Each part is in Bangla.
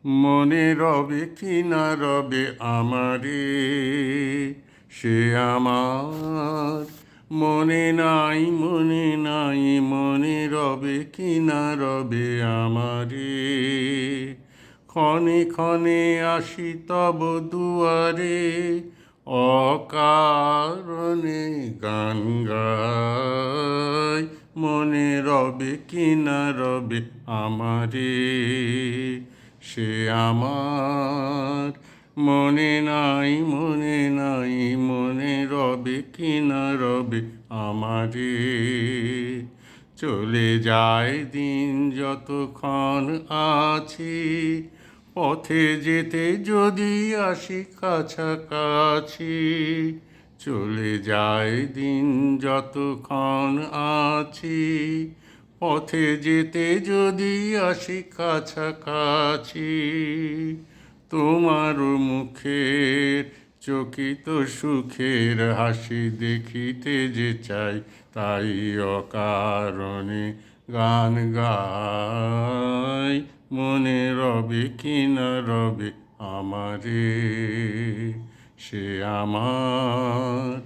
মনে রবে কি না রবে আমারে, সে আমার মনে নাই, মনে নাই, মনে রবে কি না রবে আমারে। ক্ষণে ক্ষণে আসি তব দুয়ারে, অকারণে গান গাই, মনে রবে কি না রবে আমারে, সে আমার মনে নাই, মনে নাই, মনে রবে কি না রবে আমারে। চলে যায় দিন যতক্ষণ আছি, পথে যেতে যদি আসি কাছাকাছি। চলে যায় দিন যতক্ষণ আছি, পথে যেতে যদি আসি কাছাকাছি। তোমার মুখের চকিত সুখের হাসি দেখিতে যে চাই, তাই অকারণে গান গাই, মনে রবে কি না রবে আমারে, সে আমার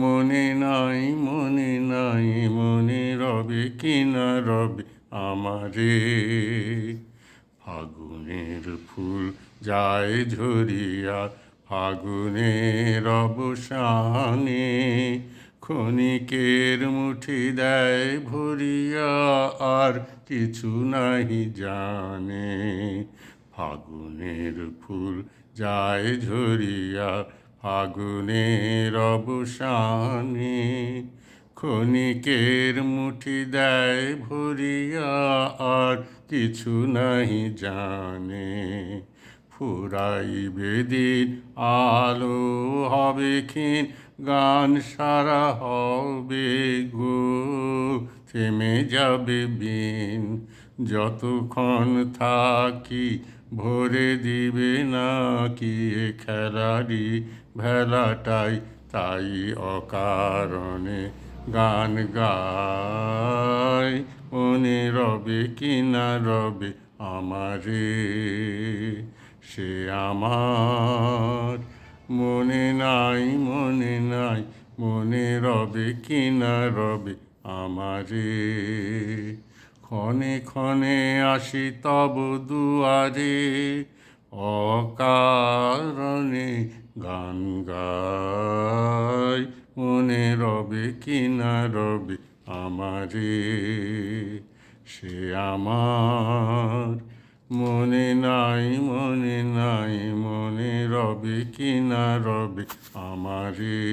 মনে নাই, মনে নাই, মনে রবে কি না রবে আমারে। ফাগুনের ফুল যায় ঝরিয়া ফাগুনের অবসানে, ক্ষণিকের মুঠি দেয় ভরিয়া আর কিছু নাহি জানে। ফাগুনের ফুল যায় ঝরিয়া ফাগুনের অবসানে, ক্ষণিকের মুঠি দেয় ভরিয়া আর কিছু নাহি জানে। ফুরাইবে দিন আলো হবে ক্ষীণ, গান সারা হবে গো, থেমে যাবে বিন। যতক্ষণ থাকি ভরে দিবে নাকি এ খেলারি ভেলাটাই, তাই অকারণে গান গাই, মনে রবে কি না রবে আমারে, সে আমার মনে নাই, মনে নাই, মনে রবে কি না রবে আমারে। ক্ষণে ক্ষণে আসি তব দুয়ারে, অকারণে গান গাই, মনে রবে কি না রবে আমারে, সে আমার মনে নাই, মনে নাই, মনে রবে কি না রবে আমারে।